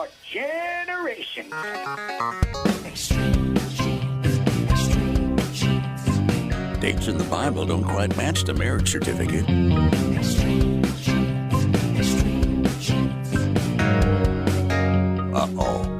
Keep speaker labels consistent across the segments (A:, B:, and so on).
A: your generation.
B: Extreme genes, extreme genes.
C: Dates in the Bible don't quite match the marriage certificate.
B: Extreme genes, extreme genes.
C: Uh-oh.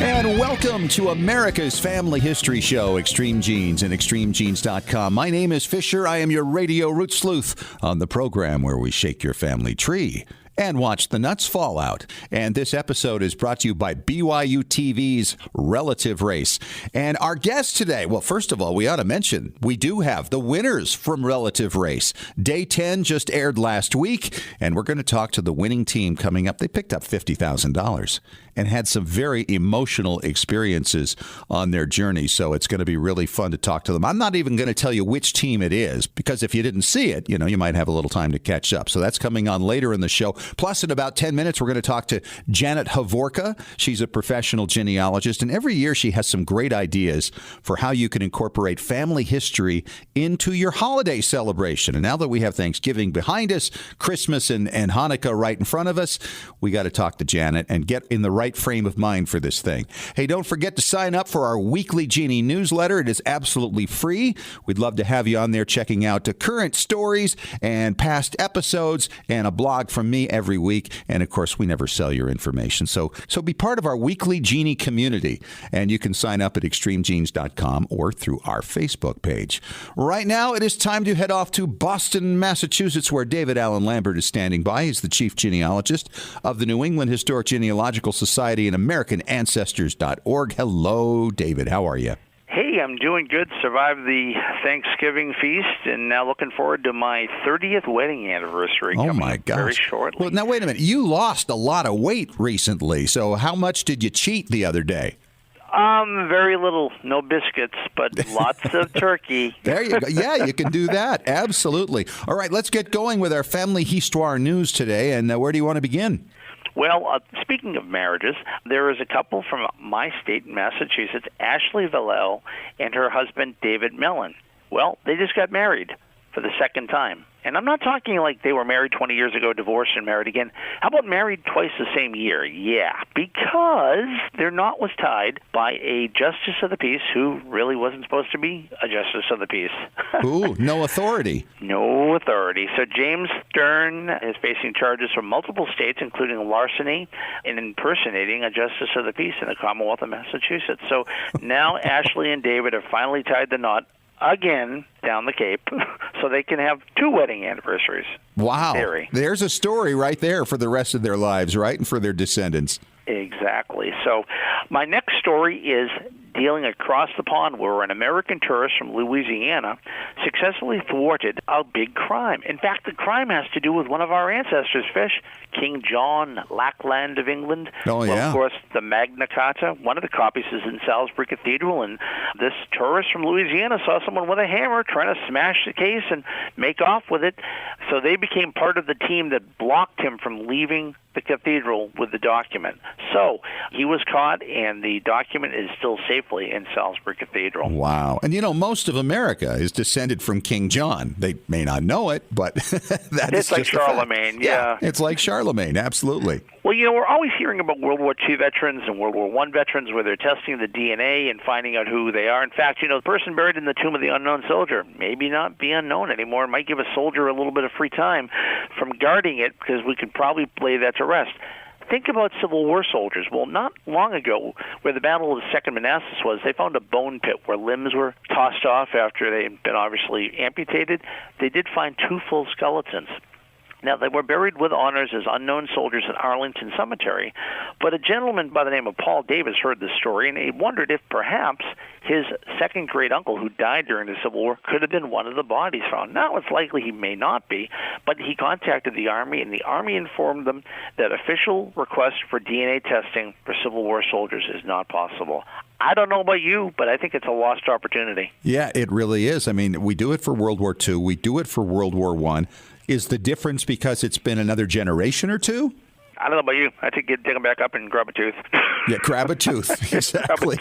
C: And welcome to America's Family History Show, Extreme Genes and ExtremeGenes.com. My name is Fisher. I am your radio root sleuth on the program where we shake your family tree and watch the nuts fall out. And this episode is brought to you by BYU TV's Relative Race. And our guest today, well, first of all, we ought to mention, we do have the winners from Relative Race. Day 10 just aired last week, and we're going to talk to the winning team coming up. They picked up $50,000 and had some very emotional experiences on their journey. So it's going to be really fun to talk to them. I'm not even going to tell you which team it is, because if you didn't see it, you might have a little time to catch up. So that's coming on later in the show. Plus, in about 10 minutes, we're going to talk to Janet Havorka. She's a professional genealogist, and every year she has some great ideas for how you can incorporate family history into your holiday celebration. And now that we have Thanksgiving behind us, Christmas and Hanukkah right in front of us, we got to talk to Janet and get in the right frame of mind for this thing. Hey, don't forget to sign up for our weekly Genie newsletter. It is absolutely free. We'd love to have you on there checking out the current stories and past episodes and a blog from me every week. And of course, we never sell your information. So be part of our weekly Genie community. And you can sign up at extremegenes.com or through our Facebook page. Right now, it is time to head off to Boston, Massachusetts, where David Allen Lambert is standing by. He's the chief genealogist of the New England Historic Genealogical Society and AmericanAncestors.org. Hello, David. How are you?
D: Hey, I'm doing good. Survived the Thanksgiving feast, and now looking forward to my 30th wedding anniversary.
C: Oh, my gosh.
D: Very shortly.
C: Well, now, wait a minute. You lost a lot of weight recently, so how much did you cheat the other day?
D: Very little. No biscuits, but lots of turkey.
C: There you go. Yeah, you can do that. Absolutely. All right, let's get going with our family histoire news today, and where do you want to begin?
D: Well, speaking of marriages, there is a couple from my state in Massachusetts, Ashley Vallel and her husband, David Mellon. Well, they just got married for the second time. And I'm not talking like they were married 20 years ago, divorced, and married again. How about married twice the same year? Yeah, because their knot was tied by a justice of the peace who really wasn't supposed to be a justice of the peace.
C: Ooh, no authority.
D: No authority. So James Stern is facing charges from multiple states, including larceny and impersonating a justice of the peace in the Commonwealth of Massachusetts. So now Ashley and David have finally tied the knot again down the Cape so they can have two wedding anniversaries.
C: Wow. There's a story right there for the rest of their lives, right? And for their descendants.
D: Exactly. So my next story is dealing across the pond where an American tourist from Louisiana successfully thwarted a big crime. In fact, the crime has to do with one of our ancestors, Fish, King John, Lackland of England.
C: Oh, yeah.
D: Well, of course, the Magna Carta. One of the copies is in Salisbury Cathedral, and this tourist from Louisiana saw someone with a hammer trying to smash the case and make off with it. So they became part of the team that blocked him from leaving the cathedral with the document. So he was caught, and the document is still safely in Salisbury Cathedral.
C: Wow. And most of America is descended from King John. They may not know it, but
D: it's like Charlemagne. Yeah.
C: It's like Charlemagne. Absolutely.
D: Well, we're always hearing about World War II veterans and World War I veterans where they're testing the DNA and finding out who they are. In fact, the person buried in the tomb of the unknown soldier maybe not be unknown anymore. It might give a soldier a little bit of free time from guarding it, because we could probably lay that to rest. Think about Civil War soldiers. Well, not long ago, where the Battle of the Second Manassas was, they found a bone pit where limbs were tossed off after they had been obviously amputated. They did find two full skeletons. Now, they were buried with honors as unknown soldiers at Arlington Cemetery, but a gentleman by the name of Paul Davis heard this story, and he wondered if perhaps his second-great uncle, who died during the Civil War, could have been one of the bodies found. Now, it's likely he may not be, but he contacted the Army, and the Army informed them that official request for DNA testing for Civil War soldiers is not possible. I don't know about you, but I think it's a lost opportunity.
C: Yeah, it really is. I mean, we do it for World War II. We do it for World War I. Is the difference because it's been another generation or two?
D: I don't know about you. I think you'd dig them back up and grab a tooth.
C: Yeah, grab a tooth. Exactly.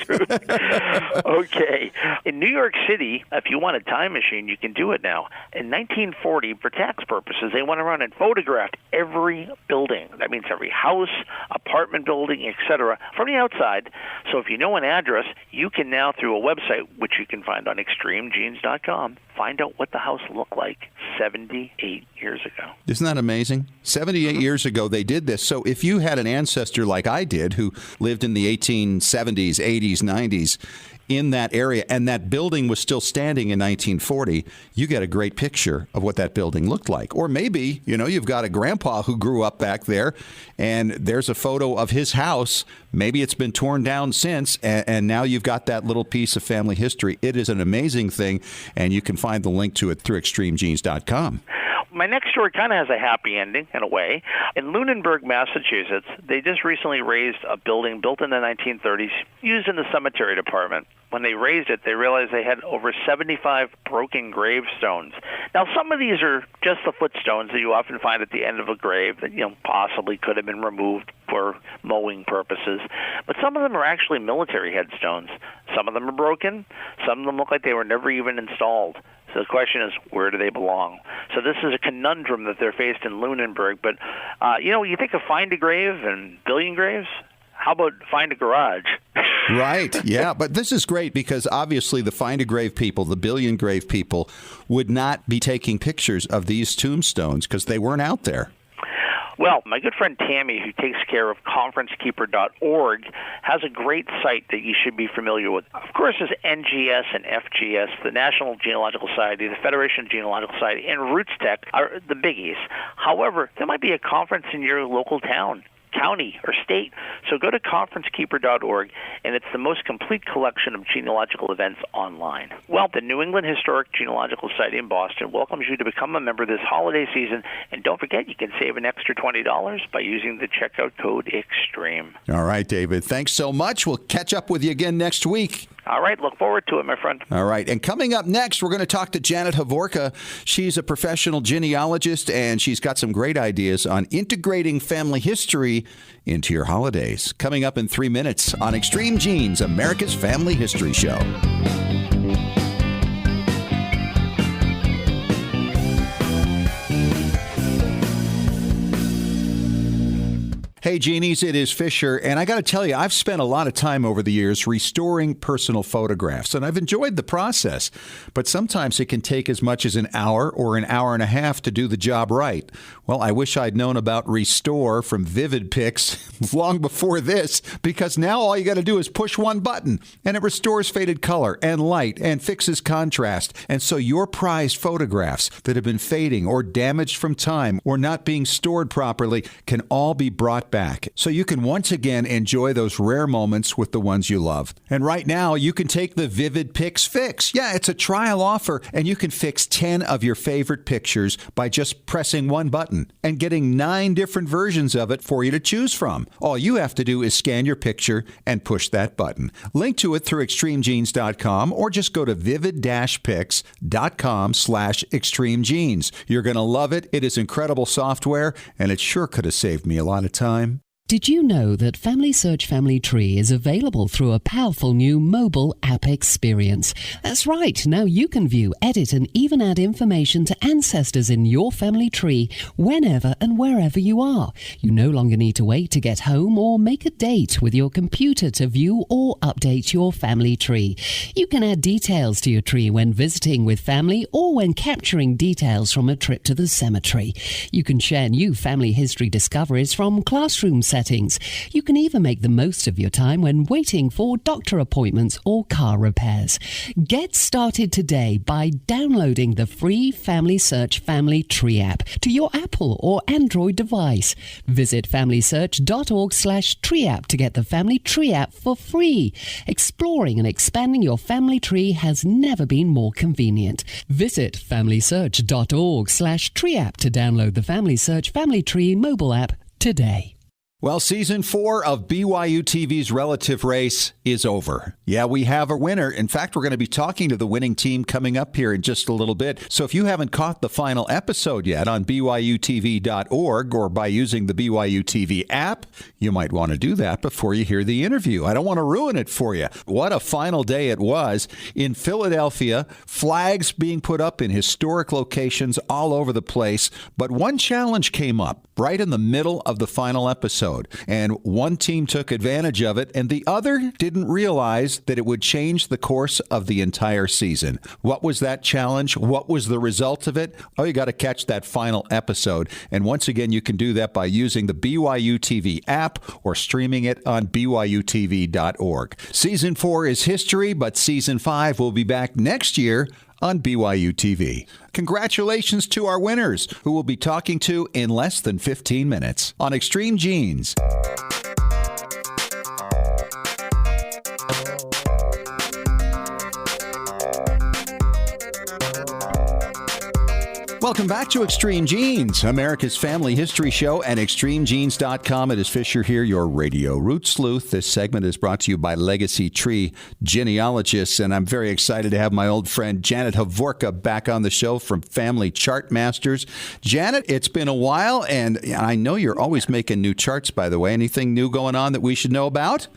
D: Okay. In New York City, if you want a time machine, you can do it now. In 1940, for tax purposes, they went around and photographed every building. That means every house, apartment building, etc., from the outside. So if you know an address, you can now, through a website, which you can find on extremegenes.com, find out what the house looked like 78 years ago.
C: Isn't that amazing? 78 years ago, they did this. So if you had an ancestor like I did who lived in the 1870s, 80s, 90s, in that area, and that building was still standing in 1940, you get a great picture of what that building looked like. Or maybe, you've got a grandpa who grew up back there, and there's a photo of his house. Maybe it's been torn down since, and now you've got that little piece of family history. It is an amazing thing, and you can find the link to it through extremegenes.com.
D: My next story kind of has a happy ending, in a way. In Lunenburg, Massachusetts, they just recently raised a building built in the 1930s, used in the cemetery department. When they raised it, they realized they had over 75 broken gravestones. Now, some of these are just the footstones that you often find at the end of a grave that, possibly could have been removed for mowing purposes. But some of them are actually military headstones. Some of them are broken. Some of them look like they were never even installed. So the question is, where do they belong? So this is a conundrum that they're faced in Lunenburg. But, you think of find a grave and billion graves. How about find a garage?
C: Right, yeah. But this is great because obviously the find a grave people, the billion grave people, would not be taking pictures of these tombstones because they weren't out there.
D: Well, my good friend Tammy, who takes care of conferencekeeper.org, has a great site that you should be familiar with. Of course, there's NGS and FGS, the National Genealogical Society, the Federation of Genealogical Society, and RootsTech are the biggies. However, there might be a conference in your local town, county, or state. So go to conferencekeeper.org, and it's the most complete collection of genealogical events online. Well, the New England Historic Genealogical Society in Boston welcomes you to become a member this holiday season, and don't forget, you can save an extra $20 by using the checkout code EXTREME.
C: All right, David. Thanks so much. We'll catch up with you again next week.
D: All right. Look forward to it, my friend.
C: All right. And coming up next, we're going to talk to Janet Havorka. She's a professional genealogist, and she's got some great ideas on integrating family history into your holidays. Coming up in 3 minutes on Extreme Genes, America's Family History Show. Hey, Genies, it is Fisher, and I got to tell you, I've spent a lot of time over the years restoring personal photographs, and I've enjoyed the process, but sometimes it can take as much as an hour or an hour and a half to do the job right. Well, I wish I'd known about Restore from Vivid Pics long before this, because now all you got to do is push one button, and it restores faded color and light and fixes contrast, and so your prized photographs that have been fading or damaged from time or not being stored properly can all be brought back, so you can once again enjoy those rare moments with the ones you love. And right now, you can take the Vivid Pics Fix. Yeah, it's a trial offer, and you can fix 10 of your favorite pictures by just pressing one button and getting 9 different versions of it for you to choose from. All you have to do is scan your picture and push that button. Link to it through extremegenes.com or just go to vivid-pics.com/extremegenes. You're going to love it. It is incredible software, and it sure could have saved me a lot of time.
E: Did you know that Family Search Family Tree is available through a powerful new mobile app experience? That's right. Now you can view, edit, and even add information to ancestors in your family tree whenever and wherever you are. You no longer need to wait to get home or make a date with your computer to view or update your family tree. You can add details to your tree when visiting with family or when capturing details from a trip to the cemetery. You can share new family history discoveries from classroom settings. You can even make the most of your time when waiting for doctor appointments or car repairs. Get started today by downloading the free Family Search Family Tree app to your Apple or Android device. Visit familysearch.org/tree app to get the Family Tree app for free. Exploring and expanding your family tree has never been more convenient. Visit familysearch.org/tree app to download the Family Search Family Tree mobile app today.
C: Well, season 4 of BYU TV's Relative Race is over. Yeah, we have a winner. In fact, we're going to be talking to the winning team coming up here in just a little bit. So if you haven't caught the final episode yet on BYUtv.org or by using the BYU TV app, you might want to do that before you hear the interview. I don't want to ruin it for you. What a final day it was in Philadelphia. Flags being put up in historic locations all over the place. But one challenge came up right in the middle of the final episode. And one team took advantage of it, and the other didn't realize that it would change the course of the entire season. What was that challenge? What was the result of it? Oh, you got to catch that final episode. And once again, you can do that by using the BYU TV app or streaming it on BYUtv.org. Season 4 is history, but Season 5 will be back next year on BYU TV. Congratulations to our winners, who we'll be talking to in less than 15 minutes on Extreme Genes. Welcome back to Extreme Genes, America's family history show at extremegenes.com. It is Fisher here, your radio root sleuth. This segment is brought to you by Legacy Tree Genealogists, and I'm very excited to have my old friend Janet Havorka back on the show from Family Chart Masters. Janet, it's been a while, and I know you're always making new charts, by the way. Anything new going on that we should know about?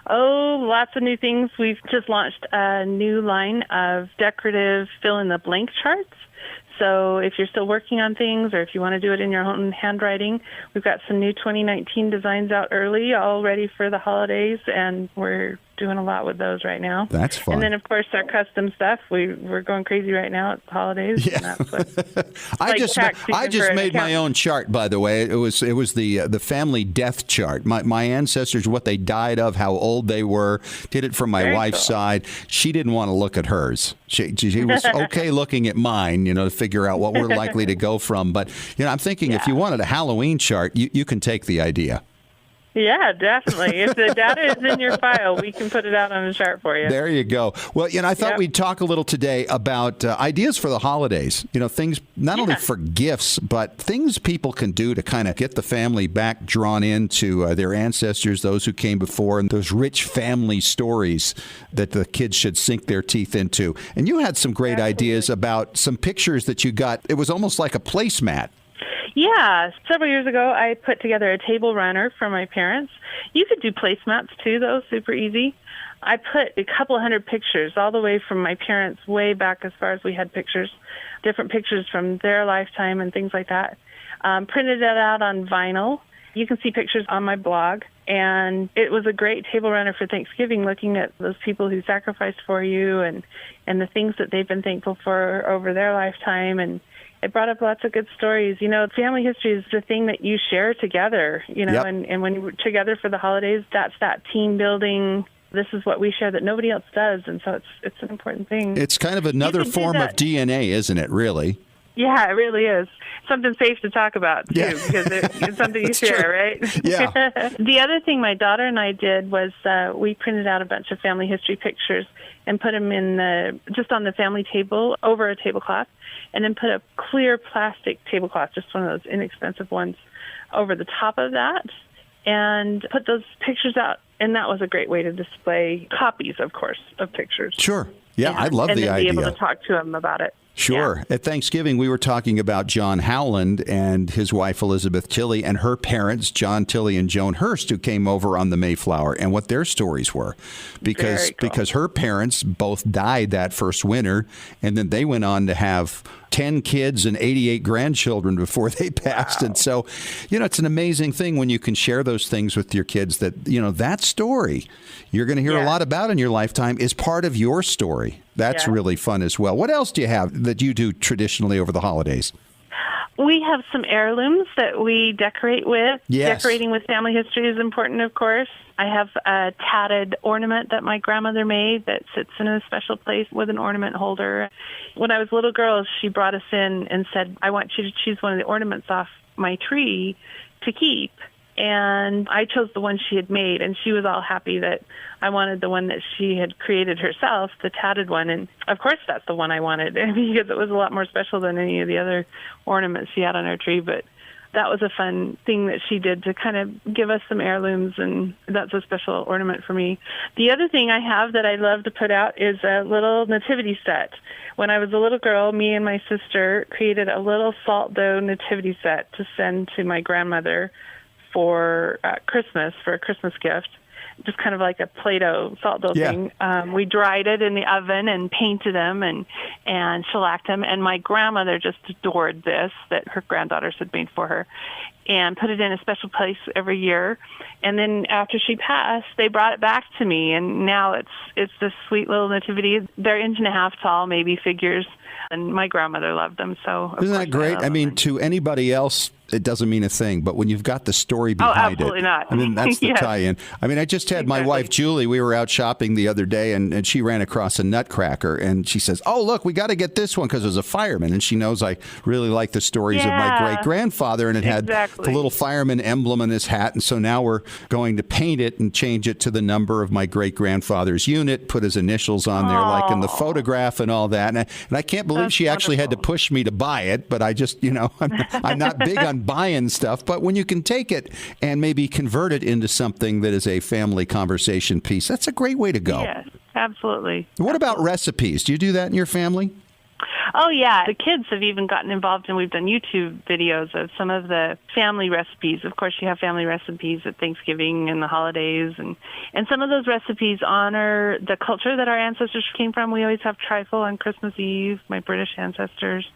F: Oh, lots of new things. We've just launched a new line of decorative fill-in-the-blank charts. So if you're still working on things or if you want to do it in your own handwriting, we've got some new 2019 designs out early, all ready for the holidays, and we're doing a lot with those right now.
C: That's fun.
F: And then, of course, our custom stuff. We're going crazy right now at the holidays.
C: Yeah.
F: And that's what,
C: I just made my own chart, by the way. It was the family death chart. My ancestors, what they died of, how old they were. Did it from my wife's side. She didn't want to look at hers. She was okay looking at mine, to figure out what we're likely to go from. But I'm thinking if you wanted a Halloween chart, you can take the idea.
F: Yeah, definitely. If the data is in your file, we can put it out on a chart for you.
C: There you go. Well, I thought we'd talk a little today about ideas for the holidays. Things not only for gifts, but things people can do to kind of get the family back drawn into their ancestors, those who came before, and those rich family stories that the kids should sink their teeth into. And you had some great ideas about some pictures that you got. It was almost like a placemat.
F: Yeah. Several years ago, I put together a table runner for my parents. You could do placemats, too, though, super easy. I put a couple hundred pictures all the way from my parents way back as far as we had pictures, different pictures from their lifetime and things like that. Printed it out on vinyl. You can see pictures on my blog. And it was a great table runner for Thanksgiving, looking at those people who sacrificed for you and the things that they've been thankful for over their lifetime. And it brought up lots of good stories. Family history is the thing that you share together, and when you're together for the holidays, that's that team building. This is what we share that nobody else does, and so it's an important thing.
C: It's kind of another form of DNA, isn't it, really?
F: Yeah, it really is. Something safe to talk about, too, because it's something you share,
C: true.
F: right?
C: Yeah.
F: The other thing my daughter and I did was we printed out a bunch of family history pictures and put them in just on the family table over a tablecloth, and then put a clear plastic tablecloth, just one of those inexpensive ones, over the top of that, and put those pictures out. And that was a great way to display copies, of course, of pictures.
C: Sure. Yeah, I love the idea.
F: And then be able to talk to them about it.
C: Sure.
F: Yeah.
C: At Thanksgiving, we were talking about John Howland and his wife, Elizabeth Tilley, and her parents, John Tilley and Joan Hurst, who came over on the Mayflower, and what their stories were. Because her parents both died that first winter, and then they went on to have 10 kids and 88 grandchildren before they passed. Wow. And so, it's an amazing thing when you can share those things with your kids that, that story you're going to hear a lot about in your lifetime is part of your story. That's really fun as well. What else do you have that you do traditionally over the holidays?
F: We have some heirlooms that we decorate with.
C: Yes.
F: Decorating with family history is important, of course. I have a tatted ornament that my grandmother made that sits in a special place with an ornament holder. When I was a little girl, she brought us in and said, I want you to choose one of the ornaments off my tree to keep. And I chose the one she had made, and she was all happy that I wanted the one that she had created herself, the tatted one. And, of course, that's the one I wanted because it was a lot more special than any of the other ornaments she had on her tree. But that was a fun thing that she did to kind of give us some heirlooms, and that's a special ornament for me. The other thing I have that I love to put out is a little nativity set. When I was a little girl, me and my sister created a little salt dough nativity set to send to my grandmother for Christmas, for a Christmas gift. Just kind of like a Play-Doh salt dough thing. We dried it in the oven and painted them and shellacked them. And my grandmother just adored this that her granddaughters had made for her, and put it in a special place every year. And then after she passed, they brought it back to me, and now it's this sweet little nativity. They're 1.5 inch tall, maybe figures, and my grandmother loved them. So
C: isn't that great? I mean, to anybody else, it doesn't mean a thing, but when you've got the story behind
F: absolutely
C: it,
F: not.
C: I mean, that's the
F: Yes.
C: tie-in. I mean, I just had my wife, Julie, we were out shopping the other day, and she ran across a nutcracker, and she says, oh, look, we got to get this one because it was a fireman, and she knows I really like the stories of my great-grandfather, and it had the little fireman emblem in his hat, and so now we're going to paint it and change it to the number of my great-grandfather's unit, put his initials on there like in the photograph and all that, and I can't believe she actually had to push me to buy it, but I just, I'm not big on buying stuff, but when you can take it and maybe convert it into something that is a family conversation piece, that's a great way to go.
F: Yes, absolutely.
C: What about recipes? Do you do that in your family?
F: Oh, yeah. The kids have even gotten involved, and we've done YouTube videos of some of the family recipes. Of course, you have family recipes at Thanksgiving and the holidays, and some of those recipes honor the culture that our ancestors came from. We always have trifle on Christmas Eve, my British ancestors.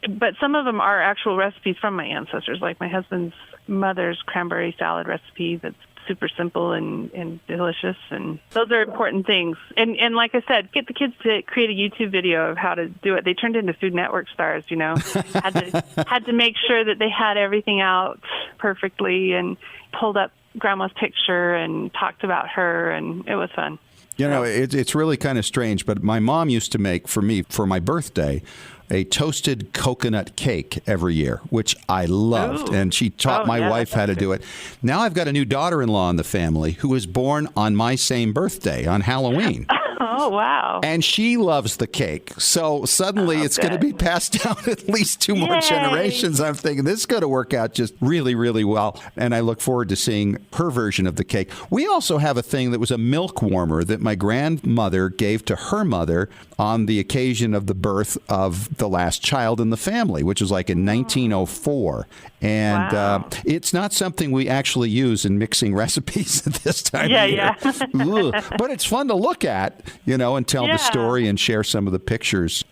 F: But some of them are actual recipes from my ancestors, like my husband's mother's cranberry salad recipe that's super simple and delicious, and those are important things. And like I said, get the kids to create a YouTube video of how to do it. They turned into Food Network stars, had to make sure that they had everything out perfectly, and pulled up Grandma's picture and talked about her, and it was fun.
C: It's really kind of strange, but my mom used to make for me, for my birthday, a toasted coconut cake every year, which I loved. And she taught my wife how to do it. Now I've got a new daughter-in-law in the family who was born on my same birthday, on Halloween.
F: Oh, wow.
C: And she loves the cake. So suddenly it's going to be passed down at least 2 more generations. I'm thinking this is going to work out just really, really well. And I look forward to seeing her version of the cake. We also have a thing that was a milk warmer that my grandmother gave to her mother on the occasion of the birth of the last child in the family, which was like in 1904. And it's not something we actually use in mixing recipes at this time of year. But it's fun to look at, and tell the story and share some of the pictures.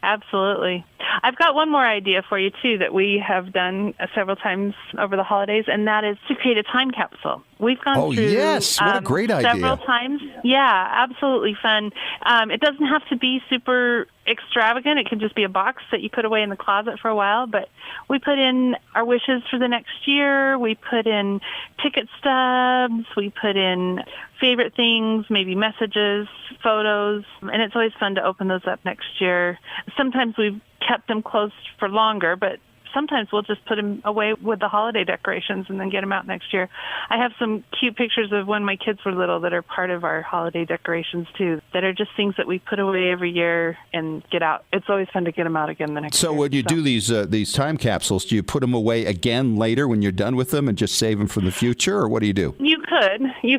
F: Absolutely. I've got one more idea for you, too, that we have done several times over the holidays, and that is to create a time capsule. We've gone through
C: yes. What a great idea.
F: Several times. Yeah, absolutely fun. It doesn't have to be super extravagant. It can just be a box that you put away in the closet for a while. But we put in our wishes for the next year. We put in ticket stubs. We put in favorite things, maybe messages, photos. And it's always fun to open those up next year. Sometimes we've kept them closed for longer, but sometimes we'll just put them away with the holiday decorations and then get them out next year. I have some cute pictures of when my kids were little that are part of our holiday decorations, too, that are just things that we put away every year and get out. It's always fun to get them out again the next year.
C: So when you do these time capsules, do you put them away again later when you're done with them and just save them for the future, or what do you do? You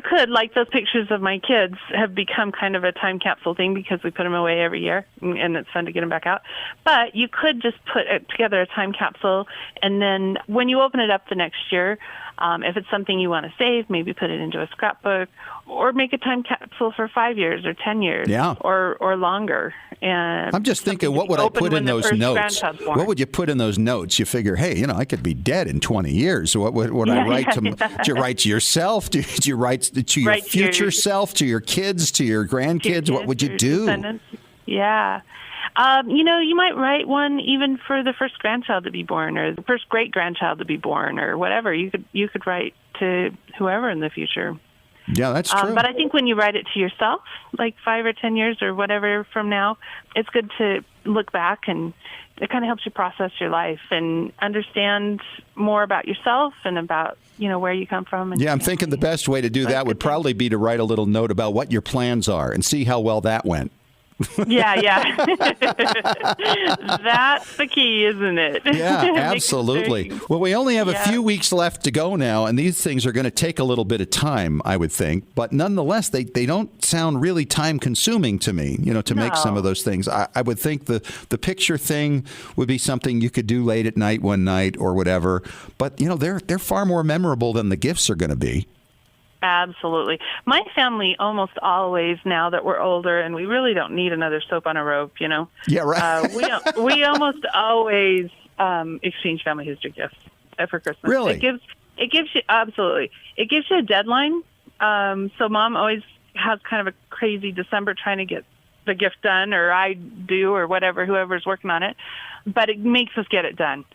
F: could. Like those pictures of my kids have become kind of a time capsule thing because we put them away every year, and it's fun to get them back out. But you could just put together a time capsule, and then when you open it up the next year, if it's something you want to save, maybe put it into a scrapbook, or make a time capsule for 5 years or 10 years or longer. And
C: I'm just thinking, what would I put in those notes? What would you put in those notes? You figure, hey, I could be dead in 20 years. So what would I write to? Do you write to yourself? Do you write to your future self, to your kids, to your grandkids? What would you do?
F: Yeah. You might write one even for the first grandchild to be born, or the first great-grandchild to be born, or whatever. You could write to whoever in the future.
C: Yeah, that's true.
F: But I think when you write it to yourself, like 5 or 10 years or whatever from now, it's good to look back, and it kind of helps you process your life and understand more about yourself and about, where you come from. And
C: I'm thinking the best way to do that would probably be to write a little note about what your plans are and see how well that went.
F: Yeah. That's the key, isn't it?
C: Yeah, absolutely. Well, we only have a few weeks left to go now, and these things are going to take a little bit of time, I would think. But nonetheless, they don't sound really time-consuming to me, to make some of those things. I would think the picture thing would be something you could do late at night one night or whatever. But, they're far more memorable than the gifts are going to be.
F: Absolutely. My family almost always, now that we're older and we really don't need another soap on a rope,
C: Yeah, right.
F: we almost always exchange family history gifts for Christmas.
C: Really?
F: It gives you, absolutely. It gives you a deadline. So Mom always has kind of a crazy December trying to get the gift done, or I do, or whatever, whoever's working on it. But it makes us get it done.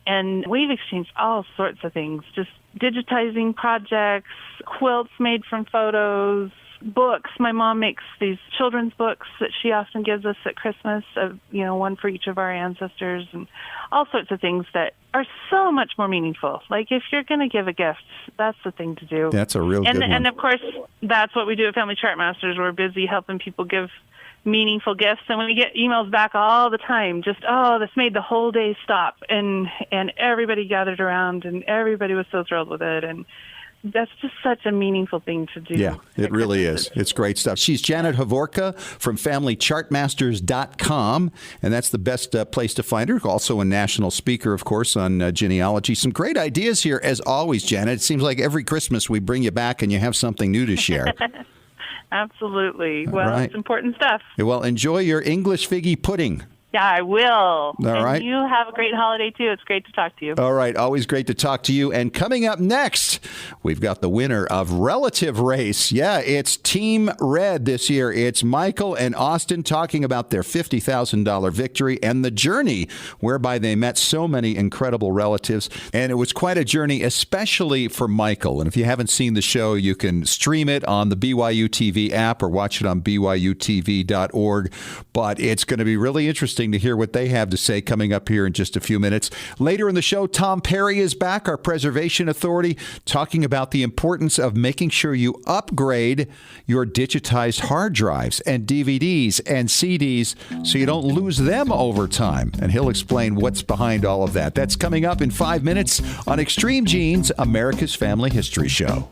F: And we've exchanged all sorts of things, just digitizing projects, quilts made from photos, books. My mom makes these children's books that she often gives us at Christmas, one for each of our ancestors, and all sorts of things that are so much more meaningful. Like, if you're going to give a gift, that's the thing to do.
C: That's a real good one.
F: And, of course, that's what we do at Family Chart Masters. We're busy helping people give meaningful gifts, and we get emails back all the time, just, this made the whole day stop, and everybody gathered around, and everybody was so thrilled with it, and that's just such a meaningful thing to do.
C: Yeah, it really is. It's great stuff. She's Janet Hovorka from FamilyChartMasters.com, and that's the best place to find her. Also a national speaker, of course, on genealogy. Some great ideas here, as always, Janet. It seems like every Christmas we bring you back and you have something new to share.
F: Absolutely. Well,
C: right.
F: It's important stuff.
C: Well, enjoy your English figgy pudding.
F: Yeah, I will.
C: All right.
F: And you have a great holiday, too. It's great to talk to you.
C: All right. Always great to talk to you. And coming up next, we've got the winner of Relative Race. Yeah, it's Team Red this year. It's Michael and Austin talking about their $50,000 victory and the journey whereby they met so many incredible relatives. And it was quite a journey, especially for Michael. And if you haven't seen the show, you can stream it on the BYU TV app or watch it on byutv.org. But it's going to be really interesting to hear what they have to say coming up here in just a few minutes. Later in the show, Tom Perry is back, our preservation authority, talking about the importance of making sure you upgrade your digitized hard drives and DVDs and CDs so you don't lose them over time. And he'll explain what's behind all of that. That's coming up in 5 minutes on Extreme Genes, America's Family History Show.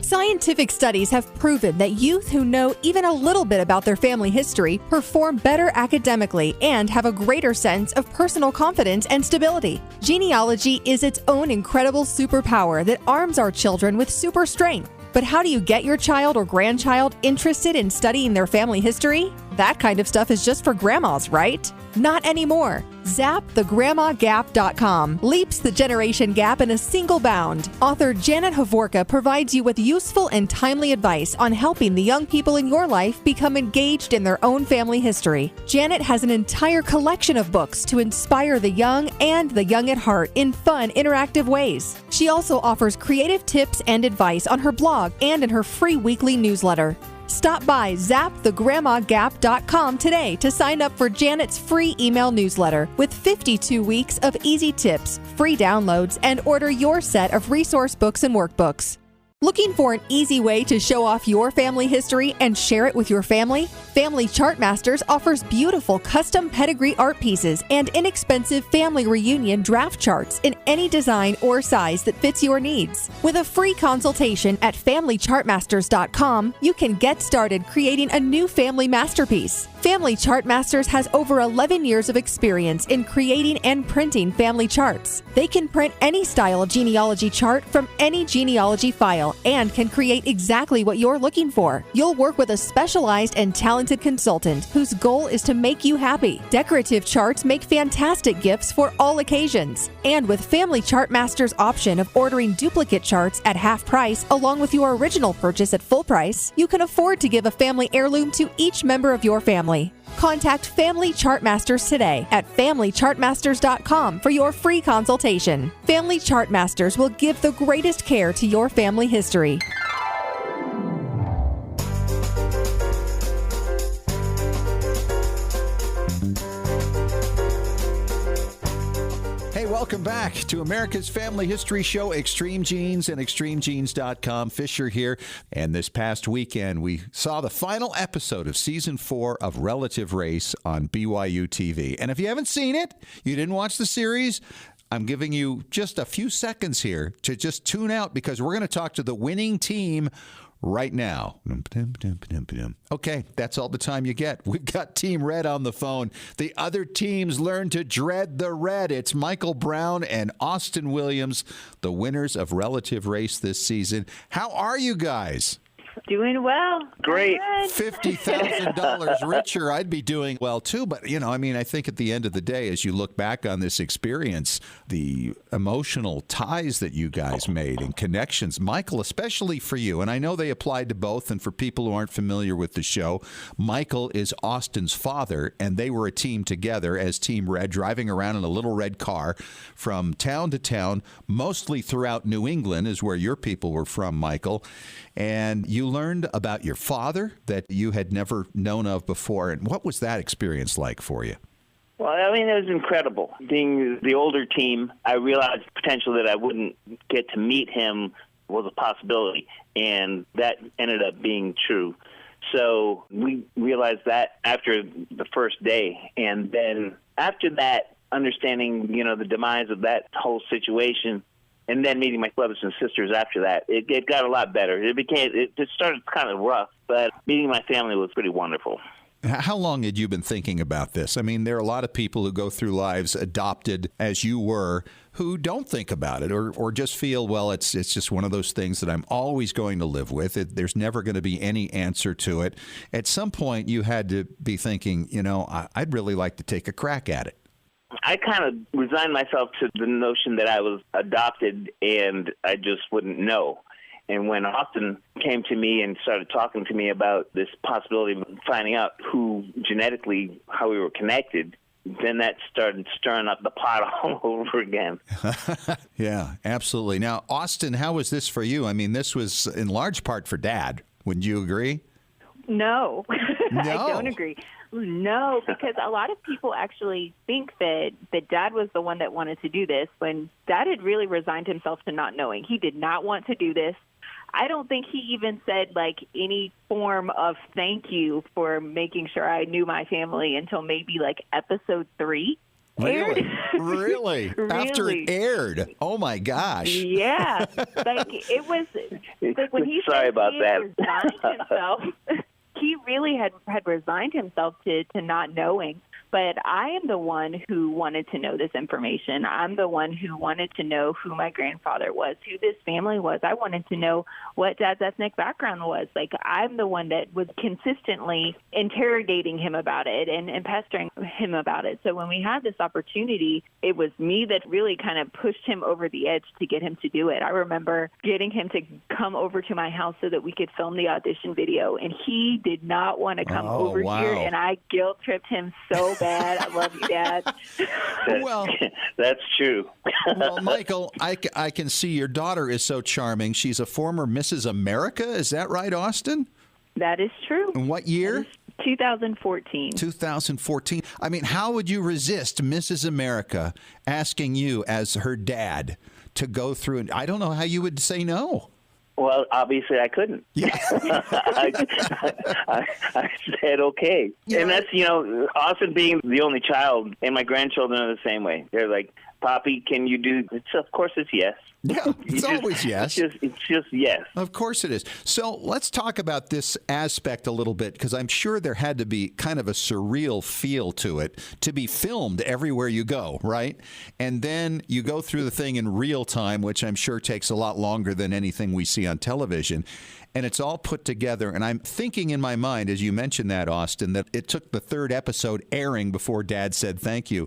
G: Scientific studies have proven that youth who know even a little bit about their family history perform better academically and have a greater sense of personal confidence and stability. Genealogy is its own incredible superpower that arms our children with super strength. But how do you get your child or grandchild interested in studying their family history? That kind of stuff is just for grandmas, right? Not anymore. ZapTheGrandmaGap.com leaps the generation gap in a single bound. Author Janet Hovorka provides you with useful and timely advice on helping the young people in your life become engaged in their own family history. Janet has an entire collection of books to inspire the young and the young at heart in fun, interactive ways. She also offers creative tips and advice on her blog and in her free weekly newsletter. Stop by ZapTheGrandmaGap.com today to sign up for Janet's free email newsletter with 52 weeks of easy tips, free downloads, and order your set of resource books and workbooks. Looking for an easy way to show off your family history and share it with your family? Family Chart Masters offers beautiful custom pedigree art pieces and inexpensive family reunion draft charts in any design or size that fits your needs. With a free consultation at FamilyChartMasters.com, you can get started creating a new family masterpiece. Family Chart Masters has over 11 years of experience in creating and printing family charts. They can print any style of genealogy chart from any genealogy file and can create exactly what you're looking for. You'll work with a specialized and talented consultant whose goal is to make you happy. Decorative charts make fantastic gifts for all occasions. And with Family Chart Masters' option of ordering duplicate charts at half price along with your original purchase at full price, you can afford to give a family heirloom to each member of your family. Contact Family Chart Masters today at FamilyChartMasters.com for your free consultation. Family Chart Masters will give the greatest care to your family history.
C: Welcome back to America's Family History Show, Extreme Genes and ExtremeGenes.com. Fisher here. And this past weekend, we saw the final episode of Season 4 of Relative Race on BYU TV. And if you haven't seen it, you didn't watch the series, I'm giving you just a few seconds here to just tune out because we're going to talk to the winning team right now. Okay, that's all the time you get. We've got Team Red on the phone. The other teams learn to dread the red. It's Michael Brown and Austin Williams, the winners of Relative Race this season. How are you guys?
F: Doing well.
D: Great.
C: $50,000 richer. I'd be doing well, too. But, I think at the end of the day, as you look back on this experience, the emotional ties that you guys made and connections, Michael, especially for you, and I know they applied to both, and for people who aren't familiar with the show, Michael is Austin's father, and they were a team together as Team Red, driving around in a little red car from town to town, mostly throughout New England is where your people were from, Michael. And you learned about your father that you had never known of before. And what was that experience like for you?
H: Well, it was incredible. Being the older team, I realized potentially that I wouldn't get to meet him was a possibility, and that ended up being true. So we realized that after the first day, and then after that, understanding, the demise of that whole situation, and then meeting my brothers and sisters after that, it got a lot better. It started kind of rough, but meeting my family was pretty wonderful.
C: How long had you been thinking about this? I mean, there are a lot of people who go through lives adopted as you were who don't think about it or just feel, well, it's just one of those things that I'm always going to live with. There's never going to be any answer to it. At some point, you had to be thinking, I'd really like to take a crack at it.
H: I kind of resigned myself to the notion that I was adopted and I just wouldn't know. And when Austin came to me and started talking to me about this possibility of finding out genetically how we were connected, then that started stirring up the pot all over again.
C: Yeah, absolutely. Now, Austin, how was this for you? I mean, this was in large part for Dad. Wouldn't you agree?
I: No,
C: No.
I: I don't agree. No, because a lot of people actually think that Dad was the one that wanted to do this when Dad had really resigned himself to not knowing. He did not want to do this. I don't think he even said, any form of thank you for making sure I knew my family until maybe, episode 3.
C: Really? Really?
I: Really?
C: After it aired? Oh, my gosh.
I: Yeah. It was, when he
H: Sorry
I: said
H: about
I: he
H: that.
I: had resigned himself, he really had resigned himself to not knowing. But I am the one who wanted to know this information. I'm the one who wanted to know who my grandfather was, who this family was. I wanted to know what Dad's ethnic background was. I'm the one that was consistently interrogating him about it and pestering him about it. So when we had this opportunity, it was me that really kind of pushed him over the edge to get him to do it. I remember getting him to come over to my house so that we could film the audition video, and he did not want to come over here, and I guilt-tripped him so bad. I love you, Dad.
C: Well,
H: that's true.
C: well, Michael, I can see your daughter is so charming. She's a former Mrs. America. Is that right, Austin?
I: That is true.
C: In what year?
I: 2014.
C: 2014. I mean, how would you resist Mrs. America asking you as her dad to go through? And I don't know how you would say no.
H: Well, obviously I couldn't.
C: Yeah.
H: I said okay.
C: Yeah.
H: And that's, Austin being the only child, and my grandchildren are the same way. They're like, Poppy, can you do this? Of course it's yes.
C: Yeah, it's always yes.
H: It's just yes.
C: Of course it is. So let's talk about this aspect a little bit, because I'm sure there had to be kind of a surreal feel to it to be filmed everywhere you go, right? And then you go through the thing in real time, which I'm sure takes a lot longer than anything we see on television. And it's all put together. And I'm thinking in my mind, as you mentioned that, Austin, that it took the third episode airing before Dad said thank you.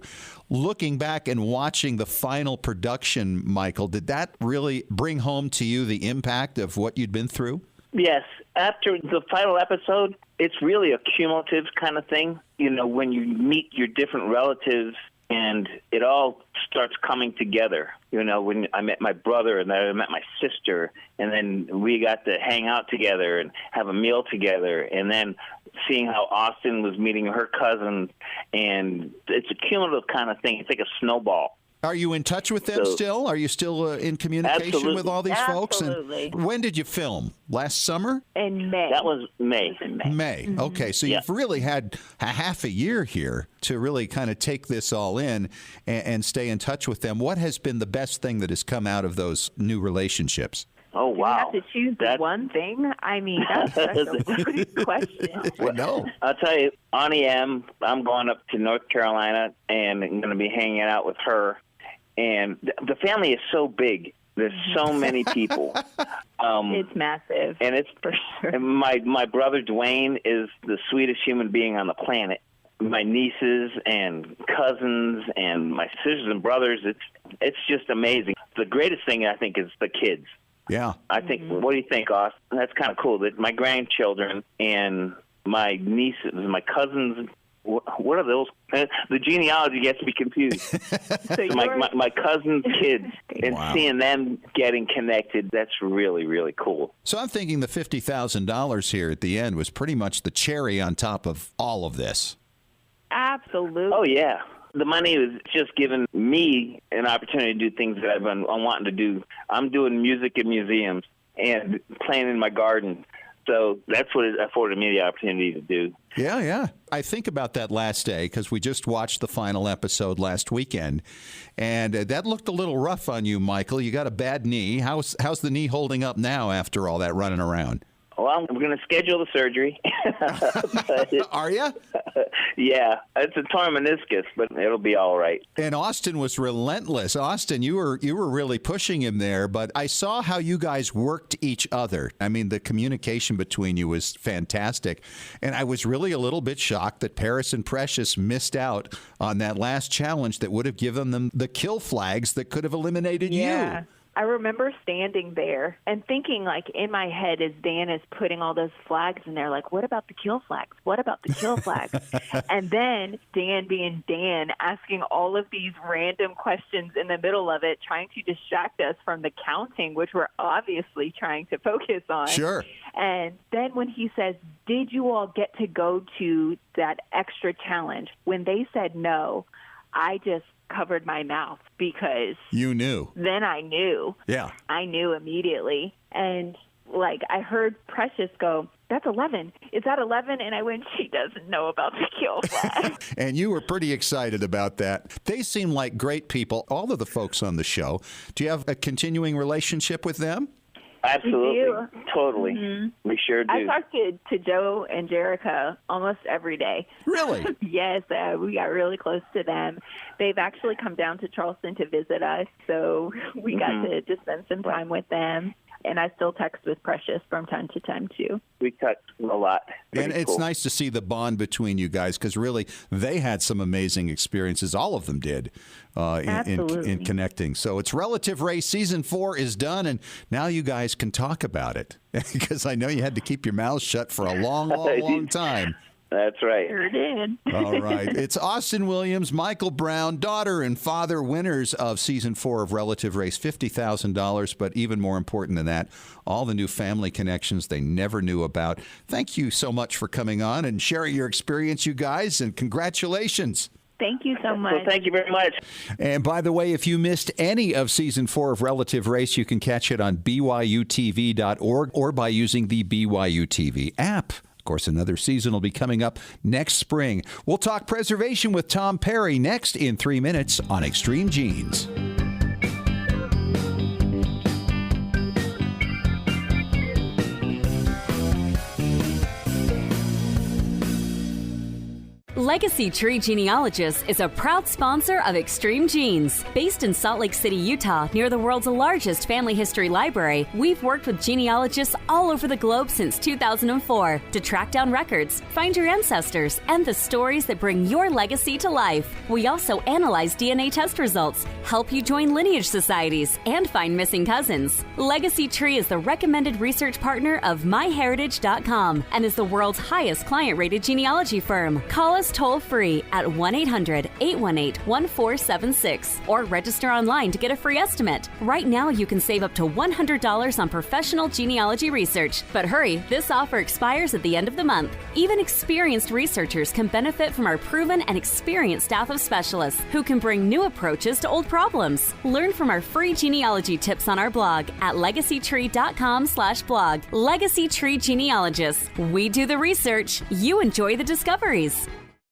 C: Looking back and watching the final production, Michael, did that really bring home to you the impact of what you'd been through?
H: Yes. After the final episode, it's really a cumulative kind of thing. When you meet your different relatives and it all starts coming together. When I met my brother and then I met my sister, and then we got to hang out together and have a meal together, and then seeing how Austin was meeting her cousin, and it's a cumulative kind of thing. It's like a snowball.
C: Are you in touch with them still? Are you still in communication
H: Absolutely.
C: with all these folks?
I: Absolutely.
C: And when did you film? Last summer?
I: In May.
H: That was May.
I: It was in May.
C: May.
I: Mm-hmm.
C: Okay, so you've really had a half a year here to really kind of take this all in and stay in touch with them. What has been the best thing that has come out of those new relationships?
H: Oh, wow.
I: You have to choose the one thing? I mean, that's such a loaded question.
C: I know.
H: I'll tell you, Ani M., I'm going up to North Carolina, and I'm going to be hanging out with her. And the family is so big. There's so many people.
I: It's massive.
H: And it's
I: for sure.
H: And my brother Dwayne is the sweetest human being on the planet. My nieces and cousins and my sisters and brothers, it's just amazing. The greatest thing, I think, is the kids.
C: Yeah.
H: I think, what do you think, Austin? That's kind of cool that my grandchildren and my nieces, my cousins, what are those? The genealogy gets me confused.
I: So
H: my cousin's kids, and
C: Wow.
H: seeing them getting connected, that's really, really cool.
C: So I'm thinking the $50,000 here at the end was pretty much the cherry on top of all of this.
I: Absolutely.
H: Oh, yeah. The money was just giving me an opportunity to do things that I've been wanting to do. I'm doing music in museums and playing in my garden. So that's what it afforded me the opportunity to do.
C: Yeah, yeah. I think about that last day because we just watched the final episode last weekend, and that looked a little rough on you, Michael. You got a bad knee. How's the knee holding up now after all that running around?
H: Well, I'm going to schedule the surgery.
C: Are you?
H: Yeah, it's a torn meniscus, but it'll be all right.
C: And Austin was relentless. Austin, you were really pushing him there, but I saw how you guys worked each other. I mean, the communication between you was fantastic. And I was really a little bit shocked that Paris and Precious missed out on that last challenge that would have given them the kill flags that could have eliminated you.
I: I remember standing there and thinking, like, in my head as Dan is putting all those flags in there, like, what about the kill flags? What about the kill flags? And then Dan being Dan, asking all of these random questions in the middle of it, trying to distract us from the counting, which we're obviously trying to focus on.
C: Sure.
I: And then when he says, did you all get to go to that extra challenge? When they said no, I just covered my mouth because
C: you knew.
I: Then I knew.
C: Yeah.
I: I knew immediately. And like I heard Precious go, that's 11. Is that 11? And I went, she doesn't know about the kill flag.
C: And you were pretty excited about that. They seem like great people, all of the folks on the show. Do you have a continuing relationship with them?
H: Absolutely. Totally.
I: Mm-hmm.
H: We sure do.
I: I talk to Joe and Jerica almost every day.
C: Really?
I: Yes, we got really close to them. They've actually come down to Charleston to visit us, so we got to just spend some time with them. And I still text with Precious from time to time, too.
H: We text a lot.
C: And it's nice to see the bond between you guys because really they had some amazing experiences. All of them did in connecting. So it's Relative Race. Season 4 is done, and now you guys can talk about it because I know you had to keep your mouths shut for a long, long, long time.
H: That's right.
I: Sure did.
C: All right. It's Austin Williams, Michael Brown, daughter and father, winners of Season 4 of Relative Race, $50,000. But even more important than that, all the new family connections they never knew about. Thank you so much for coming on and sharing your experience, you guys, and congratulations.
I: Thank you so much.
H: Well, thank you very much.
C: And by the way, if you missed any of Season 4 of Relative Race, you can catch it on byutv.org or by using the BYU TV app. Of course, another season will be coming up next spring. We'll talk preservation with Tom Perry next in 3 minutes on Extreme Genes.
J: Legacy Tree Genealogist is a proud sponsor of Extreme Genes. Based in Salt Lake City, Utah, near the world's largest family history library, we've worked with genealogists all over the globe since 2004 to track down records, find your ancestors, and the stories that bring your legacy to life. We also analyze DNA test results, help you join lineage societies, and find missing cousins. Legacy Tree is the recommended research partner of MyHeritage.com and is the world's highest client-rated genealogy firm. Call us toll-free at 1-800-818-1476 or register online to get a free estimate. Right now, you can save up to $100 on professional genealogy research. But hurry, this offer expires at the end of the month. Even experienced researchers can benefit from our proven and experienced staff of specialists who can bring new approaches to old problems. Learn from our free genealogy tips on our blog at legacytree.com/blog. Legacy Tree Genealogists. We do the research. You enjoy the discoveries.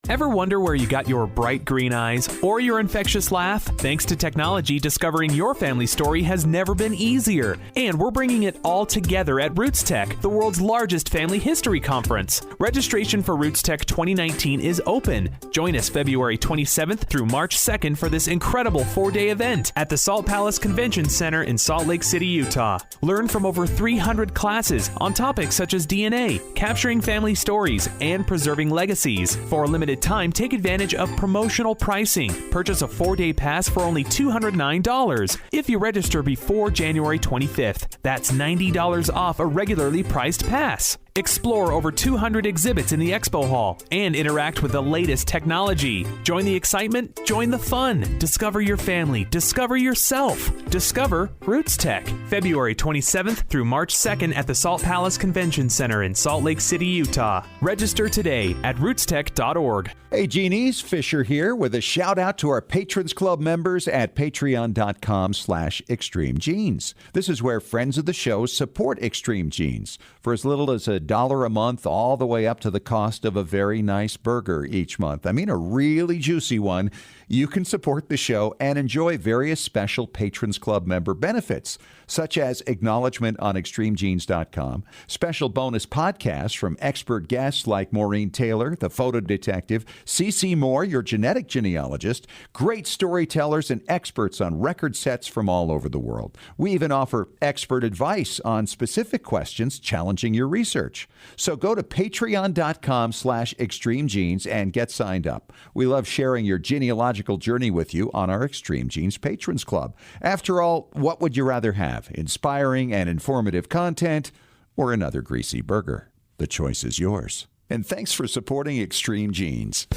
K: Ever wonder where you got your bright green eyes or your infectious laugh? Thanks to technology, discovering your family story has never been easier. And we're bringing it all together at Roots Tech, the world's largest family history conference. Registration for Roots Tech 2019 is open. Join us February 27th through March 2nd for this incredible 4-day event at the Salt Palace Convention Center in Salt Lake City, Utah. Learn from over 300 classes on topics such as DNA, capturing family stories, and preserving legacies. For a limited time, take advantage of promotional pricing. Purchase a 4-day pass for only $209 if you register before January 25th. That's $90 off a regularly priced pass. Explore over 200 exhibits in the expo hall and interact with the latest technology. Join the excitement, join the fun. Discover your family, discover yourself. Discover Roots Tech, February 27th through March 2nd at the Salt Palace Convention Center in Salt Lake City, Utah. Register today at rootstech.org.
C: Hey, Genies, Fisher here with a shout out to our Patrons Club members at patreon.com/extremegenes. This is where friends of the show support Extreme Genes for as little as $1 a month, all the way up to the cost of a very nice burger each month. I mean, a really juicy one. You can support the show and enjoy various special Patrons Club member benefits, such as acknowledgement on extremegenes.com, special bonus podcasts from expert guests like Maureen Taylor, the photo detective, C.C. Moore, your genetic genealogist, great storytellers and experts on record sets from all over the world. We even offer expert advice on specific questions challenging your research. So go to patreon.com/extremegenes and get signed up. We love sharing your genealogical journey with you on our Extreme Genes Patrons Club. After all, what would you rather have? Inspiring and informative content or another greasy burger? The choice is yours. And thanks for supporting Extreme Genes.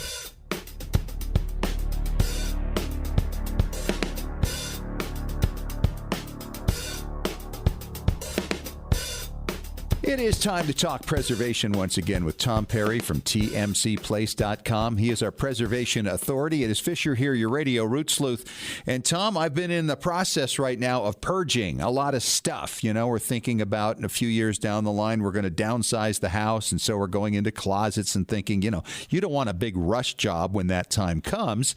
C: It is time to talk preservation once again with Tom Perry from tmcplace.com. He is our preservation authority. It is Fisher here, your radio root sleuth. And Tom, I've been in the process right now of purging a lot of stuff. You know, we're thinking about in a few years down the line, we're going to downsize the house. And so we're going into closets and thinking, you know, you don't want a big rush job when that time comes.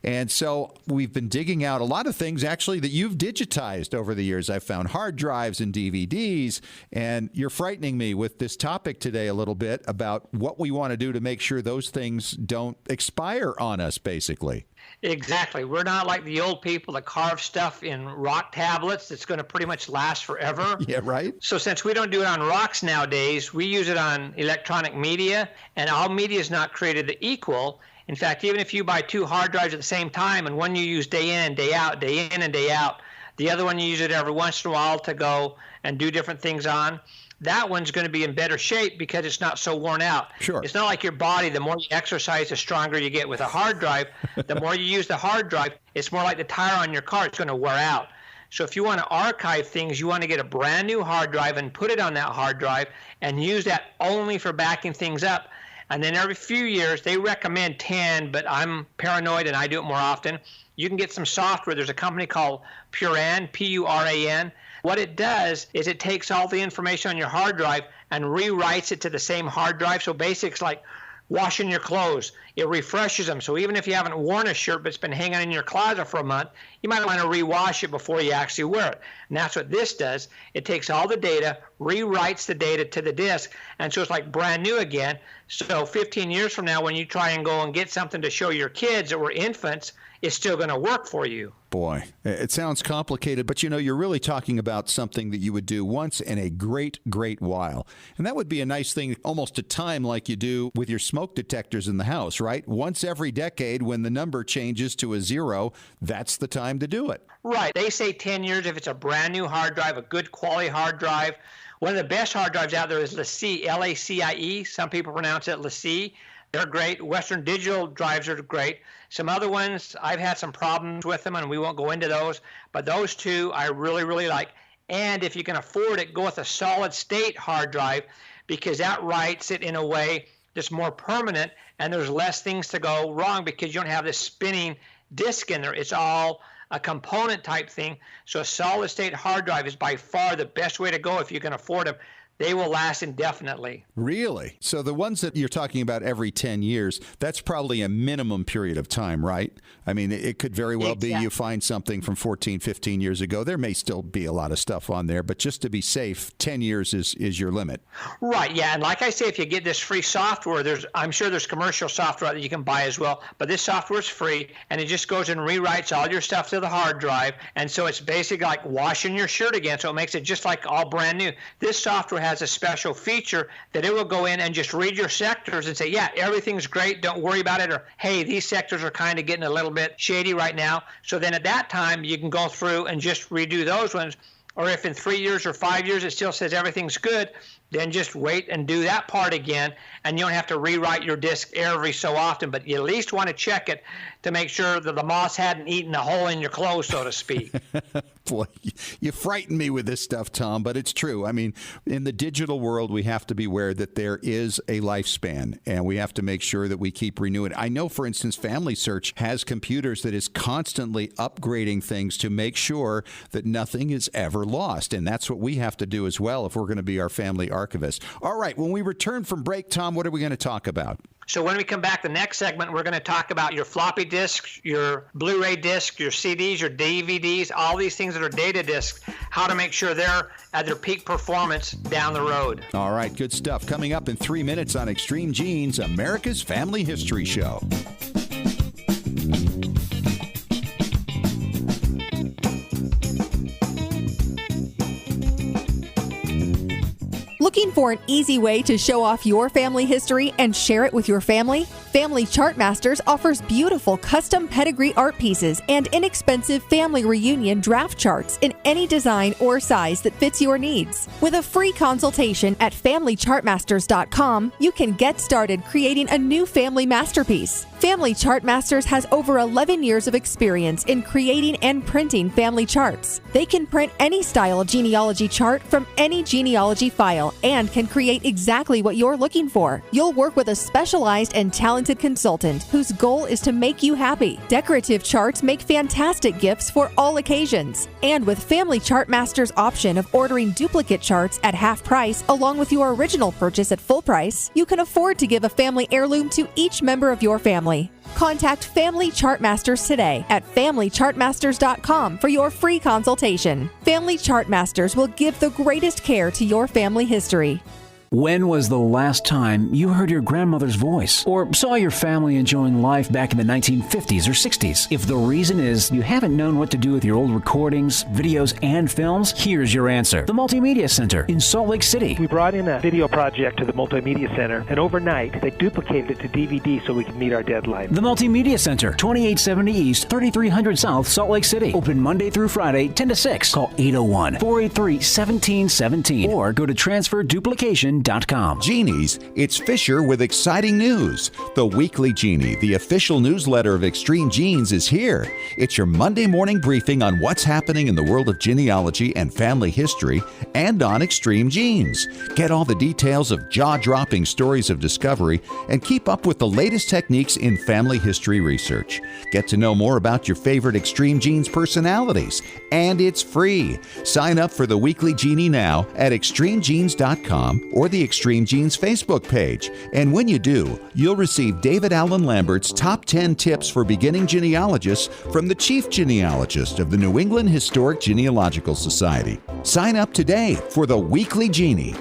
C: And so we've been digging out a lot of things actually that you've digitized over the years. I've found hard drives and DVDs, and you're frightening me with this topic today a little bit about what we want to do to make sure those things don't expire on us, basically.
L: Exactly. We're not like the old people that carve stuff in rock tablets that's going to pretty much last forever.
C: Yeah, right.
L: So since we don't do it on rocks nowadays, we use it on electronic media, and all media is not created equal. In fact, even if you buy 2 hard drives at the same time, and one you use day in, day out, day in and day out, the other one you use it every once in a while to go and do different things on, that one's going to be in better shape because it's not so worn out.
C: Sure.
L: It's not like your body. The more you exercise, the stronger you get with a hard drive. The more you use the hard drive, it's more like the tire on your car. It's going to wear out. So if you want to archive things, you want to get a brand new hard drive and put it on that hard drive and use that only for backing things up. And then every few years, they recommend 10, but I'm paranoid and I do it more often. You can get some software. There's a company called Puran, P-U-R-A-N. What it does is it takes all the information on your hard drive and rewrites it to the same hard drive. So basically, it's like washing your clothes. It refreshes them. So even if you haven't worn a shirt but it's been hanging in your closet for a month, you might want to rewash it before you actually wear it. And that's what this does. It takes all the data, rewrites the data to the disk, and so it's like brand new again. So 15 years from now, when you try and go and get something to show your kids that were infants, it's still going to work for you.
C: Boy, it sounds complicated, but you know, you're really talking about something that you would do once in a great, great while. And that would be a nice thing, almost a time like you do with your smoke detectors in the house, right? Once every decade, when the number changes to a 0, that's the time to do it.
L: Right. They say 10 years if it's a brand new hard drive, a good quality hard drive. One of the best hard drives out there is LaCie, L-A-C-I-E. Some people pronounce it LaCie. They're great. Western digital drives are great. Some other ones, I've had some problems with them, and we won't go into those. But those two I really, really like. And if you can afford it, go with a solid state hard drive, because that writes it in a way that's more permanent, and there's less things to go wrong because you don't have this spinning disk in there. It's all a component type thing. So a solid state hard drive is by far the best way to go if you can afford them. They will last indefinitely.
C: Really? So the ones that you're talking about every 10 years, that's probably a minimum period of time, right? I mean, it could very well be you find something from 14, 15 years ago. There may still be a lot of stuff on there, but just to be safe, 10 years is your limit.
L: Right, yeah. And like I say, if you get this free software, I'm sure there's commercial software that you can buy as well, but this software is free, and it just goes and rewrites all your stuff to the hard drive. And so it's basically like washing your shirt again, so it makes it just like all brand new. This software has a special feature that it will go in and just read your sectors and say, yeah, everything's great, don't worry about it, or hey, these sectors are kind of getting a little bit shady right now. So then at that time you can go through and just redo those ones. Or if in 3 years or 5 years it still says everything's good, then just wait and do that part again, and you don't have to rewrite your disk every so often, but you at least want to check it to make sure that the moss hadn't eaten a hole in your clothes, so to speak.
C: Boy, you frighten me with this stuff, Tom, but it's true. I mean, in the digital world, we have to be aware that there is a lifespan, and we have to make sure that we keep renewing. I know, for instance, Family Search has computers that is constantly upgrading things to make sure that nothing is ever lost, and that's what we have to do as well if we're going to be our family archivist. All right, when we return from break, Tom, what are we going to talk about?
L: So when we come back, the next segment, we're going to talk about your floppy disks, your Blu-ray discs, your CDs, your DVDs, all these things that are data disks, how to make sure they're at their peak performance down the road.
C: All right, good stuff. Coming up in 3 minutes on Extreme Genes, America's Family History Show.
G: Looking for an easy way to show off your family history and share it with your family? Family Chartmasters offers beautiful custom pedigree art pieces and inexpensive family reunion draft charts in any design or size that fits your needs. With a free consultation at FamilyChartmasters.com, you can get started creating a new family masterpiece. Family Chartmasters has over 11 years of experience in creating and printing family charts. They can print any style of genealogy chart from any genealogy file and can create exactly what you're looking for. You'll work with a specialized and talented consultant whose goal is to make you happy. Decorative charts make fantastic gifts for all occasions. And with Family Chartmasters' option of ordering duplicate charts at half price along with your original purchase at full price, you can afford to give a family heirloom to each member of your family. Contact Family Chartmasters today at FamilyChartmasters.com for your free consultation. Family Chartmasters will give the greatest care to your family history.
M: When was the last time you heard your grandmother's voice or saw your family enjoying life back in the 1950s or 60s? If the reason is you haven't known what to do with your old recordings, videos, and films, here's your answer. The Multimedia Center in Salt Lake City.
N: We brought in a video project to the Multimedia Center, and overnight they duplicated it to DVD so we could meet our deadline.
M: The Multimedia Center, 2870 East, 3300 South, Salt Lake City. Open Monday through Friday, 10 to 6. Call 801-483-1717 or go to transferduplication.com.
C: Genies, it's Fisher with exciting news. The Weekly Genie, the official newsletter of Extreme Genes, is here. It's your Monday morning briefing on what's happening in the world of genealogy and family history and on Extreme Genes. Get all the details of jaw-dropping stories of discovery and keep up with the latest techniques in family history research. Get to know more about your favorite Extreme Genes personalities. And it's free. Sign up for the Weekly Genie now at extremegenes.com or the Extreme Genes Facebook page. And when you do, you'll receive David Allen Lambert's top 10 tips for beginning genealogists from the chief genealogist of the New England Historic Genealogical Society. Sign up today for the Weekly Genie.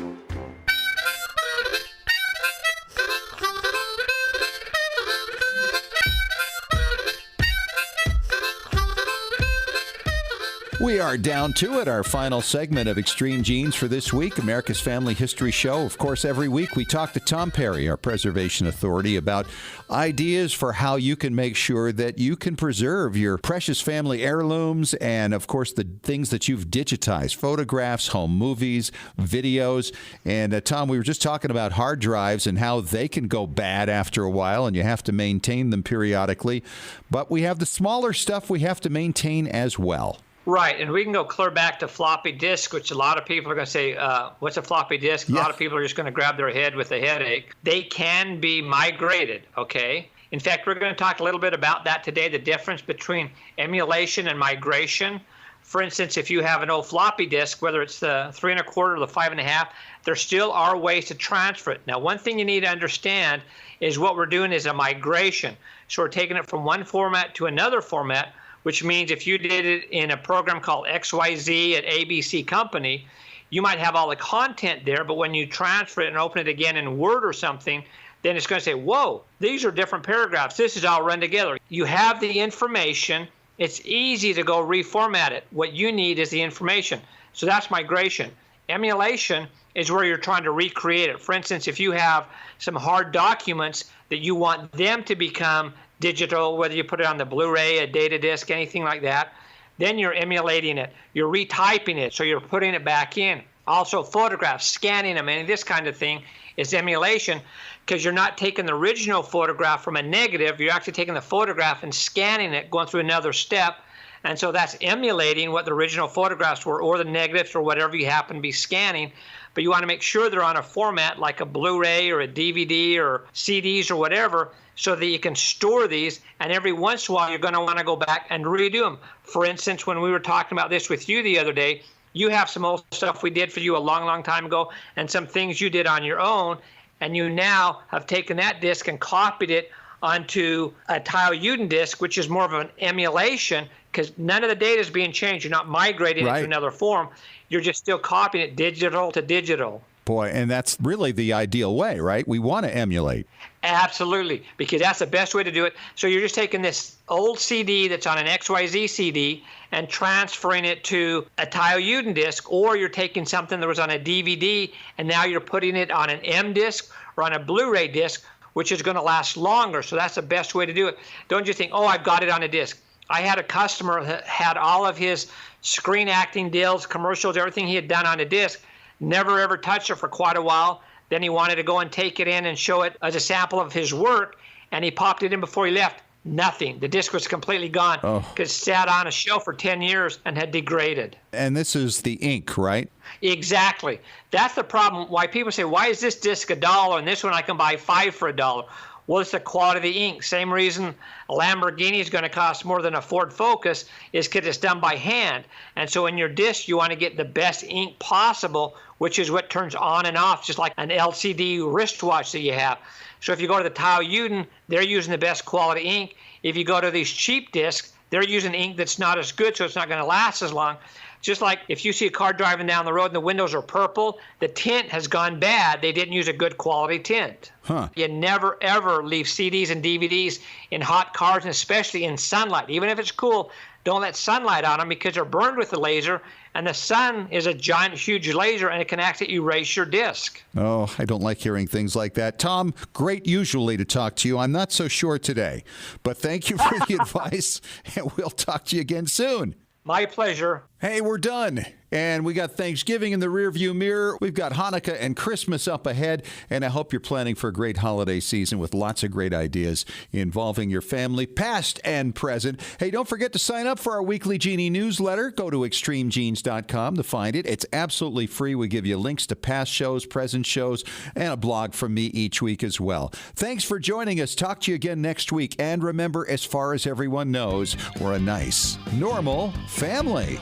C: We are down to it, our final segment of Extreme Genes for this week, America's Family History Show. Of course, every week we talk to Tom Perry, our preservation authority, about ideas for how you can make sure that you can preserve your precious family heirlooms and, of course, the things that you've digitized, photographs, home movies, videos. And, Tom, we were just talking about hard drives and how they can go bad after a while, and you have to maintain them periodically. But we have the smaller stuff we have to maintain as well.
L: Right, and we can go clear back to floppy disk, which a lot of people are going to say, what's a floppy disk?
C: Yeah.
L: A lot of people are just going to grab their head with a headache. They can be migrated, okay? In fact, we're going to talk a little bit about that today, the difference between emulation and migration. For instance, if you have an old floppy disk, whether it's the 3 1/4 or the 5 1/2, there still are ways to transfer it. Now, one thing you need to understand is what we're doing is a migration. So we're taking it from one format to another format, which means if you did it in a program called XYZ at ABC Company, you might have all the content there, but when you transfer it and open it again in Word or something, then it's going to say, whoa, these are different paragraphs. This is all run together. You have the information. It's easy to go reformat it. What you need is the information. So that's migration. Emulation is where you're trying to recreate it. For instance, if you have some hard documents that you want them to become digital, whether you put it on the Blu-ray, a data disc, anything like that, then you're emulating it. You're retyping it, so you're putting it back in. Also, photographs, scanning them, and this kind of thing is emulation, because you're not taking the original photograph from a negative. You're actually taking the photograph and scanning it, going through another step. And so that's emulating what the original photographs were, or the negatives, or whatever you happen to be scanning. But you want to make sure they're on a format like a Blu-ray or a DVD or CDs or whatever, so that you can store these, and every once in a while you're going to want to go back and redo them. For instance, when we were talking about this with you the other day, you have some old stuff we did for you a long, long time ago, and some things you did on your own, and you now have taken that disc and copied it onto a tile Uden disc, which is more of an emulation, because none of the data is being changed. You're not migrating it to another form. You're just still copying it digital to digital.
C: Boy, and that's really the ideal way, right? We want to emulate.
L: Absolutely, because that's the best way to do it. So you're just taking this old CD that's on an XYZ CD and transferring it to a tile Uden disc, or you're taking something that was on a DVD and now you're putting it on an M disc or on a Blu-ray disc, which is going to last longer. So that's the best way to do it. Don't just think, oh, I've got it on a disc. I had a customer that had all of his screen acting deals, commercials, everything he had done on a disc, never ever touched it for quite a while. Then he wanted to go and take it in and show it as a sample of his work, and he popped it in before he left. Nothing. The disc was completely gone because it sat on a shelf for 10 years and had degraded.
C: And this is the ink, right?
L: Exactly. That's the problem. Why people say, why is this disc $1 and this one I can buy 5 for $1? Well, it's the quality of the ink. Same reason a Lamborghini is going to cost more than a Ford Focus is because it's done by hand. And so in your disc, you want to get the best ink possible, which is what turns on and off, just like an LCD wristwatch that you have. So if you go to the tile Uden, they're using the best quality ink. If you go to these cheap discs, they're using ink that's not as good, so it's not going to last as long. Just like if you see a car driving down the road and the windows are purple, the tint has gone bad. They didn't use a good quality tint. You never, ever leave CDs and DVDs in hot cars, and especially in sunlight. Even if it's cool, don't let sunlight on them because they're burned with the laser, and the sun is a giant, huge laser, and it can actually erase your disc.
C: Oh, I don't like hearing things like that. Tom, great usually to talk to you. I'm not so sure today, but thank you for the advice, and we'll talk to you again soon.
L: My pleasure.
C: Hey, we're done. And we got Thanksgiving in the rearview mirror. We've got Hanukkah and Christmas up ahead. And I hope you're planning for a great holiday season with lots of great ideas involving your family, past and present. Hey, don't forget to sign up for our weekly Genie newsletter. Go to extremegenes.com to find it. It's absolutely free. We give you links to past shows, present shows, and a blog from me each week as well. Thanks for joining us. Talk to you again next week. And remember, as far as everyone knows, we're a nice, normal family.